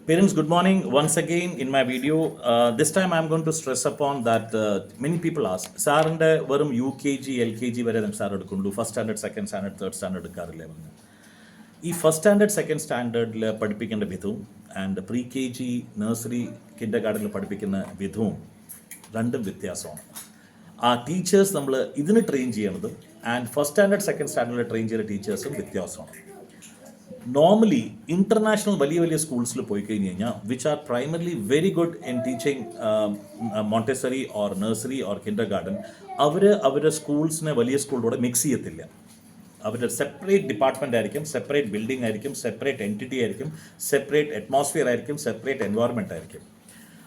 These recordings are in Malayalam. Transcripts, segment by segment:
Parents, good morning. Once again in my video, this time I'm going to stress upon that many people ask, സാറിൻ്റെ വെറും UKG LKG വരെ സാർ എടുക്കുള്ളൂ, first standard second standard third standard എടുക്കാറില്ലേ പറഞ്ഞു. ഈ ഫസ്റ്റ് സ്റ്റാൻഡേർഡ് സെക്കൻഡ് സ്റ്റാൻഡേർഡിൽ പഠിപ്പിക്കേണ്ട വിധവും ആൻഡ് പ്രീ KG നഴ്സറി കിൻഡർ ഗാർഡനിൽ പഠിപ്പിക്കുന്ന വിധവും രണ്ടും വ്യത്യാസമാണ്. ആ ടീച്ചേഴ്സ് നമ്മൾ ഇതിന് ട്രെയിൻ ചെയ്യണതും ആൻഡ് ഫസ്റ്റ് സ്റ്റാൻഡേർഡ് സെക്കൻഡ് സ്റ്റാൻഡേർഡിൽ ട്രെയിൻ ചെയ്യുന്ന ടീച്ചേഴ്സും വ്യത്യാസമാണ്. നോർമലി ഇൻ്റർനാഷണൽ വലിയ വലിയ സ്കൂൾസിൽ പോയി കഴിഞ്ഞ് കഴിഞ്ഞാൽ which are primarily very good in teaching Montessori or nursery or kindergarten, അവരുടെ സ്കൂൾസിനെ വലിയ സ്കൂളിലൂടെ മിക്സ് ചെയ്യത്തില്ല. അവരുടെ സെപ്പറേറ്റ് ഡിപ്പാർട്ട്മെൻ്റ് ആയിരിക്കും, സെപ്പറേറ്റ് ബിൽഡിംഗ് ആയിരിക്കും, സെപ്പറേറ്റ് എൻറ്റിറ്റി ആയിരിക്കും, സെപ്പറേറ്റ് അറ്റ്മോസ്ഫിയർ ആയിരിക്കും, സെപ്പറേറ്റ് എൻവയോൺമെൻറ്റ് ആയിരിക്കും.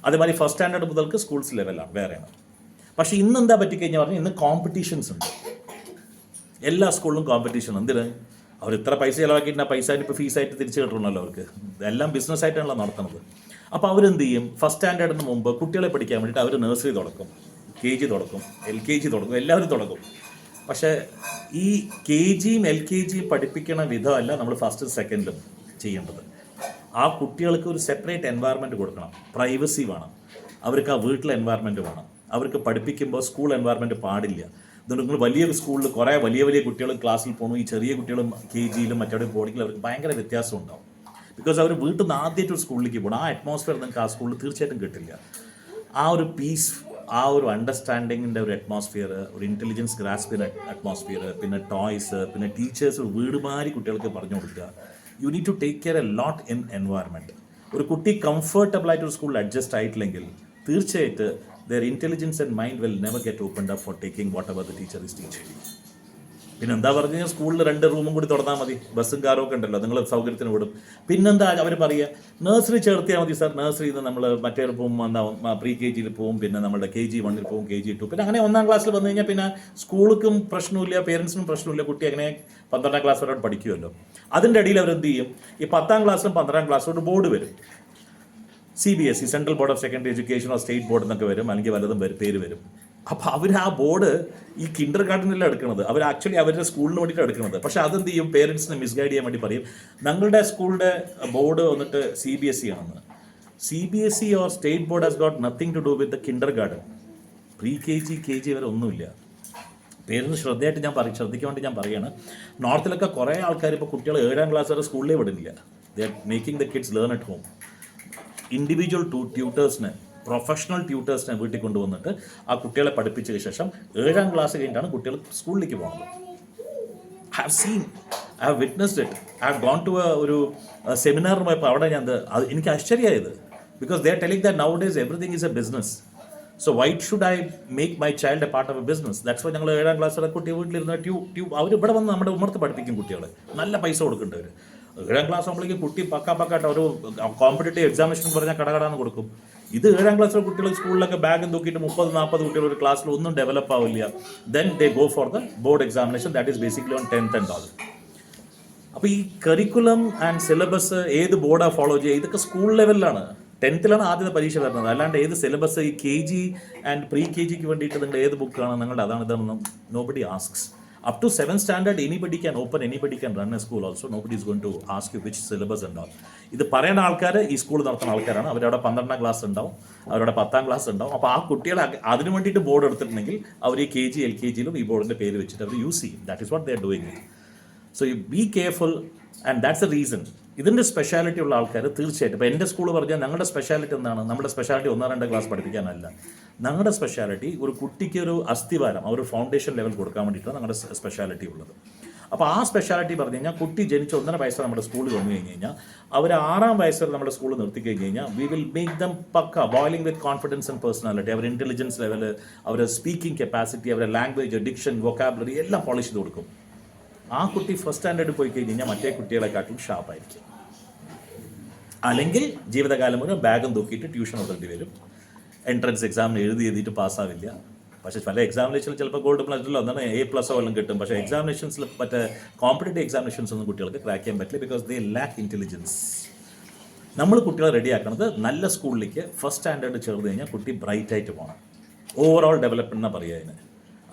അതേമാതിരി ഫസ്റ്റ് സ്റ്റാൻഡേർഡ് മുതൽക്ക് സ്കൂൾസ് ലെവലാണ് വേറെയാണ്. പക്ഷേ ഇന്ന് എന്താ പറ്റിക്കഴിഞ്ഞാൽ പറഞ്ഞാൽ ഇന്ന് കോമ്പറ്റീഷൻസ് ഉണ്ട്. എല്ലാ സ്കൂളിലും കോമ്പറ്റീഷൻ. എന്തിന്? അവർ ഇത്ര പൈസ ചിലവാക്കിയിട്ട് ആ പൈസ ഇപ്പോൾ ഫീസായിട്ട് തിരിച്ചു കിട്ടണമല്ലോ അവർക്ക്. എല്ലാം ബിസിനസ്സായിട്ടാണല്ലോ നടത്തുന്നത്. അപ്പോൾ അവരെന്ത് ചെയ്യും? ഫസ്റ്റ് സ്റ്റാൻഡേർഡിന് മുമ്പ് കുട്ടികളെ പഠിക്കാൻ വേണ്ടിയിട്ട് അവർ നഴ്സറി തുടക്കും, KG തുടക്കും, LKG തുടക്കും, എല്ലാവരും തുടങ്ങും. പക്ഷേ ഈ KGയും LKGയും പഠിപ്പിക്കണ വിധമല്ല നമ്മൾ ഫസ്റ്റ് സെക്കൻഡിലും ചെയ്യേണ്ടത്. ആ കുട്ടികൾക്ക് ഒരു സെപ്പറേറ്റ് എൻവയറമെൻറ്റ് കൊടുക്കണം, പ്രൈവസി വേണം, അവർക്ക് ആ വീട്ടിലെ എൻവയറമെൻറ്റ് വേണം. അവർക്ക് പഠിപ്പിക്കുമ്പോൾ സ്കൂൾ എൻവയറമെൻറ്റ് പാടില്ല. അതുകൊണ്ട് നിങ്ങൾ വലിയ സ്കൂളിൽ കുറേ വലിയ കുട്ടികൾ ക്ലാസ്സിൽ പോകണം, ഈ ചെറിയ കുട്ടികളും KGയിലും മറ്റവിടെ പോകണമെങ്കിൽ അവർക്ക് ഭയങ്കര വ്യത്യാസം ഉണ്ടാവും. ബിക്കോസ് അവർ വീട്ടിൽ നിന്ന് ആദ്യമായിട്ട് ഒരു സ്കൂളിലേക്ക് പോകണം. ആ അറ്റ്മോസ്ഫിയർ നിങ്ങൾക്ക് ആ സ്കൂളിൽ തീർച്ചയായിട്ടും കിട്ടില്ല. ആ ഒരു പീസ്, ആ ഒരു അണ്ടർസ്റ്റാൻഡിങ്ങിൻ്റെ ഒരു അറ്റ്മോസ്ഫിയർ, ഒരു ഇൻ്റലിജൻസ് ഗ്രാസ്പിൻ്റെ അറ്റ്മോസ്ഫിയർ, പിന്നെ ടോയ്സ്, പിന്നെ ടീച്ചേഴ്സ് വീട് മാറി കുട്ടികൾക്ക് പറഞ്ഞു കൊടുക്കുക. You need to take care a lot in environment. ഒരു കുട്ടി കംഫർട്ടബിളായിട്ട് ഒരു സ്കൂളിൽ അഡ്ജസ്റ്റ് ആയിട്ടില്ലെങ്കിൽ തീർച്ചയായിട്ടും their intelligence and mind will never get opened up for taking whatever the teacher is teaching. പിന്നെ എന്താ പറഞ്ഞു കഴിഞ്ഞാൽ സ്കൂളിൽ 2 റൂമും കൂടി തുറന്നാൽ മതി, ബസ്സും കാറും ഒക്കെ ഉണ്ടല്ലോ, നിങ്ങൾ സൗകര്യത്തിന് വിടും. പിന്നെന്താ അവർ പറയുക? നഴ്സറി ചേർത്തിയാൽ മതി സാർ, നഴ്സറിയിൽ നിന്ന് നമ്മൾ മറ്റേ പോകും, എന്താ പ്രീ KGയിൽ പോവും, പിന്നെ നമ്മുടെ KG1 പോവും, KG2, പിന്നെ അങ്ങനെ 1ാം ക്ലാസ്സിൽ വന്നു കഴിഞ്ഞാൽ പിന്നെ സ്കൂൾക്കും പ്രശ്നമില്ല, പേരൻസിനും പ്രശ്നമില്ല, കുട്ടി അങ്ങനെ 12ാം ക്ലാസ് വരെ പഠിക്കുമല്ലോ. അതിൻ്റെ ഇടയിൽ അവരെന്ത് ചെയ്യും? ഈ 10ാം ക്ലാസ്സിലും 12ാം ക്ലാസ്സിലും ഒരു ബോർഡ് വരും, CBSE, central board of secondary education, state board എന്നൊക്കെ വരും, അല്ലെങ്കിൽ വല്ലതും പേര് വരും. അപ്പോൾ അവർ ആ ബോർഡ് ഈ കിൻഡർ ഗാർഡനിലാണ് എടുക്കുന്നത്. അവർ ആക്ച്വലി അവരുടെ സ്കൂളിന് വേണ്ടിയിട്ട് എടുക്കുന്നത്. പക്ഷേ അതെന്ത് ചെയ്യും? പേരൻസിനെ മിസ്ഗൈഡ് ചെയ്യാൻ വേണ്ടി പറയും ഞങ്ങളുടെ സ്കൂളിൻ്റെ ബോർഡ് വന്നിട്ട് CBSE ആണെന്ന്. CBSE or state board has got nothing to do with the kindergarten. Pre KG വരെ ഒന്നുമില്ല. പേരൻസ് ശ്രദ്ധയായിട്ട് ശ്രദ്ധിക്കാൻ വേണ്ടി ഞാൻ പറയുകയാണ്. നോർത്തിലൊക്കെ കുറേ ആൾക്കാർ ഇപ്പോൾ കുട്ടികൾ 7ാം ക്ലാസ് വരെ സ്കൂളിലേ വിടുന്നില്ല. They are making the kids learn at home. Individual ട്യൂട്ടേഴ്സിനെ, പ്രൊഫഷണൽ ട്യൂട്ടേഴ്സിനെ വീട്ടിൽ കൊണ്ടുവന്നിട്ട് ആ കുട്ടികളെ പഠിപ്പിച്ചതിന് ശേഷം 7ാം ക്ലാസ് കഴിഞ്ഞിട്ടാണ് കുട്ടികൾ സ്കൂളിലേക്ക് പോകുന്നത്. I have witnessed it. I have gone to ഒരു സെമിനാറിന് പോയപ്പോൾ അവിടെ എനിക്ക് ആശ്ചര്യമായത്. Because they are telling that nowadays everything is a business. So why should I make my child a part of a business? That's why ഞങ്ങൾ 7ാം ക്ലാസ്സിലെ കുട്ടി വീട്ടിലിരുന്ന് അവർ ഇവിടെ വന്ന് നമ്മുടെ ഉമ്മർത്ത് പഠിപ്പിക്കും കുട്ടികളെ. നല്ല പൈസ കൊടുക്കേണ്ടവർ. 7ാം ക്ലാസ് ആകുമ്പോഴേക്കും കുട്ടി പക്കായിട്ട് ഒരു കോമ്പറ്റേറ്റീവ് എക്സാമിനേഷൻ പറഞ്ഞാൽ കടകടാന്ന് കൊടുക്കും. ഇത് 7ാം ക്ലാസ്സിലെ കുട്ടികൾ സ്കൂളിലൊക്കെ ബാഗും തൂക്കിയിട്ട് 30-40 കുട്ടികൾ ഒരു ക്ലാസ്സിൽ ഒന്നും ഡെവലപ്പ് ആവില്ല. Then they go for the board examination, that is basically on 10th and all. അപ്പോൾ ഈ കരിക്കുലം ആൻഡ് സിലബസ് ഏത് ബോർഡാണ് ഫോളോ ചെയ്യുക? ഇതൊക്കെ സ്കൂൾ ലെവലിലാണ്. 10th ആദ്യത്തെ പരീക്ഷ വരുന്നത്. അല്ലാണ്ട് ഏത് സിലബസ് ഈ KG ആൻഡ് പ്രീ KGക്ക് വേണ്ടിയിട്ട് നിങ്ങളുടെ ഏത് ബുക്കാണ് നിങ്ങളുടെ അതാണ് ഇതാണെന്നും nobody asks. Up to 7th standard, anybody can run a school also. Nobody is going to ask you which syllabus and all. ഇത് പറയുന്ന ആൾക്കാർ ഈ സ്കൂൾ നടത്തുന്ന ആൾക്കാരാണ്. അവരവിടെ 12ാം ക്ലാസ് ഉണ്ടാവും, അവരുടെ 10ാം ക്ലാസ് ഉണ്ടാവും. അപ്പോൾ ആ കുട്ടികളെ അതിന് വേണ്ടിയിട്ട് ബോർഡ് എടുത്തിട്ടുണ്ടെങ്കിൽ അവർ ഈ KG LKGയിലും ഈ ബോർഡിൻ്റെ പേര് വെച്ചിട്ട് അവർ യൂസ് ചെയ്യും. That is what they are doing it. So you be careful and that's A reason. ഇതിൻ്റെ സ്പെഷ്യാലിറ്റി ഉള്ള ആൾക്കാർ തീർച്ചയായിട്ടും, ഇപ്പോൾ എൻ്റെ സ്കൂൾ പറഞ്ഞാൽ ഞങ്ങളുടെ സ്പെഷ്യാലിറ്റി എന്താണ്? നമ്മുടെ സ്പെഷ്യാലിറ്റി 1-2 ക്ലാസ് പഠിപ്പിക്കാനല്ല. ഞങ്ങളുടെ സ്പെഷ്യാലിറ്റി ഒരു കുട്ടിക്ക് ഒരു അസ്ഥിവാരം, ഒരു ഫൗണ്ടേഷൻ ലെവൽ കൊടുക്കാൻ വേണ്ടിയിട്ടാണ് ഞങ്ങളുടെ സ്പെഷ്യാലിറ്റി ഉള്ളത്. അപ്പോൾ ആ സ്പെഷ്യാലിറ്റി പറഞ്ഞു കഴിഞ്ഞാൽ കുട്ടി ജനിച്ച് 1.5 വയസ്സ് നമ്മുടെ സ്കൂളിൽ വന്നു കഴിഞ്ഞ് കഴിഞ്ഞാൽ അവർ 6ാം വയസ്സ് വരെ നമ്മുടെ സ്കൂളിൽ നിർത്തി കഴിഞ്ഞ് കഴിഞ്ഞാൽ we will make them pucca boiling with confidence and personality. അവരുടെ ഇൻ്റലിജൻസ് ലെവൽ, അവരുടെ സ്പീക്കിംഗ് കപ്പാസിറ്റി, അവരുടെ ലാംഗ്വേജ്, ഡിക്ഷൻ, വൊക്കാബുലറി എല്ലാം പോളിഷ് ചെയ്ത് കൊടുക്കും. ആ കുട്ടി ഫസ്റ്റ് സ്റ്റാൻഡേർഡിൽ പോയി കഴിഞ്ഞ് കഴിഞ്ഞാൽ മറ്റേ കുട്ടികളെക്കാട്ടും ഷാർപ്പായിരിക്കും. അല്ലെങ്കിൽ ജീവിതകാലം മുഴുവൻ ബാഗും തൂക്കിയിട്ട് ട്യൂഷൻ കൊടുക്കേണ്ടി വരും. എൻട്രൻസ് എക്സാമിന് എഴുതിയിട്ട് പാസ്സാവില്ല. പക്ഷേ പല എക്സാമിനേഷനിൽ ചിലപ്പോൾ ഗോൾഡ് പ്ലസ്സോ എന്താണ് A+ വല്ലതും കിട്ടും. പക്ഷേ എക്സാമിനേഷൻസിൽ മറ്റേ കോമ്പറ്റേറ്റീവ് എക്സാമിനേഷൻസ് ഒന്നും കുട്ടികൾക്ക് ക്രാക്ക് ചെയ്യാൻ പറ്റില്ല. Because they lack intelligence. നമ്മൾ കുട്ടികളെ റെഡിയാക്കുന്നത് നല്ല സ്കൂളിലേക്ക് ഫസ്റ്റ് സ്റ്റാൻഡേർഡ് ചേർന്ന് കഴിഞ്ഞാൽ കുട്ടി ബ്രൈറ്റായിട്ട് പോകണം. ഓവറോൾ ഡെവലപ്മെൻറ്റ് എന്നാണ് പറയുക അതിന്.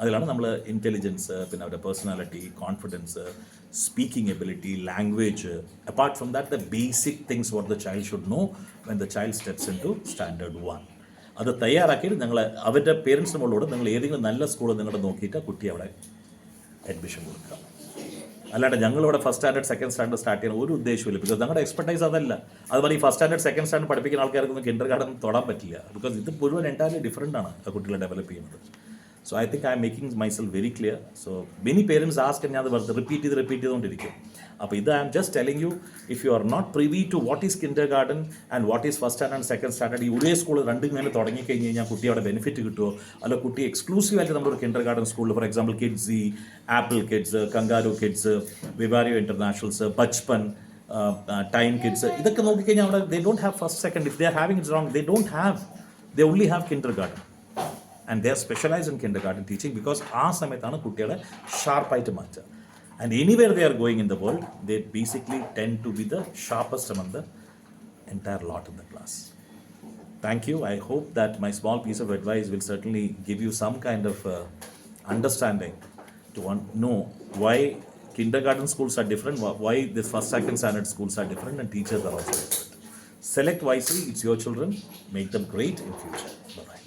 അതിലാണ് നമ്മൾ ഇൻ്റലിജൻസ്, പിന്നെ അവരുടെ personality, confidence, speaking ability, language. Apart from that, the basic things what the child should know when the child steps in to standard 1. അത് തയ്യാറാക്കിയിട്ട് നിങ്ങൾ അവരുടെ പേരൻസിനോട് നിങ്ങൾ ഏതെങ്കിലും നല്ല സ്കൂൾ നിങ്ങളുടെ നോക്കിയിട്ട് കുട്ടി അവിടെ അഡ്മിഷൻ കൊടുക്കുക. അല്ലാണ്ട് ഞങ്ങളിവിടെ first standard second standard start ചെയ്യാൻ ഒരു ഉദ്ദേശമില്ല. ബിക്കോസ് ഞങ്ങളുടെ എക്സ്പെർട്ടൈസ് അതല്ല. അതുപോലെ ഈ ഫസ്റ്റ് സ്റ്റാൻഡേർഡ് സെക്കൻഡ് സ്റ്റാൻഡേർഡ് പഠിപ്പിക്കുന്ന ആൾക്കാർക്കൊന്നും കിൻഡർ ഗാർഡൻ തൊടാൻ പറ്റില്ല. ബിക്കോസ് ഇത് മുഴുവൻ എൻറ്റയർലി ഡിഫറെൻ്റ് ആണ് ആ കുട്ടികളെ ഡെവലപ്പ് ചെയ്യുന്നത്. So I think I'm making myself very clear. So many parents ask, ഞാൻ അത് റിപ്പീറ്റ് ചെയ്തുകൊണ്ടിരിക്കും. അപ്പോൾ ഇത് I'm just telling you, if you are not privy to what is kindergarten and what is first standard second standard, ഈ ഒരേ സ്കൂൾ രണ്ടും ഇങ്ങനെ തുടങ്ങിക്കഴിഞ്ഞ് കഴിഞ്ഞാൽ കുട്ടി അവിടെ ബെനിഫിറ്റ് കിട്ടുമോ, അല്ല കുട്ടി എക്സ്ക്ലൂസീവായിട്ട് നമ്മളൊരു കിൻഡർ ഗാർഡൻ സ്കൂളിൽ, for example Kidzee, Apple Kids, Kangaroo Kids, വിവാരിയോ ഇൻ്റർനാഷണൽസ്, ബച്പൻ, ടൈം കിഡ്സ്, ഇതൊക്കെ നോക്കിക്കഴിഞ്ഞാൽ അവിടെ they don't have first second. If they are having it wrong, they only have kindergarten. And they are specialized in kindergarten teaching because ആ സമയത്താണ് കുട്ടികളെ ഷാർപ്പായിട്ട് മാറ്റുക. And anywhere they are going in the world, they basically tend to be the sharpest among the entire lot in the class. Thank you. I hope that my small piece of advice will certainly give you some kind of understanding to know why kindergarten schools are different, why the first, second standard schools are different, and teachers are also different. Select wisely. It's your children. Make them great in future. Bye-bye.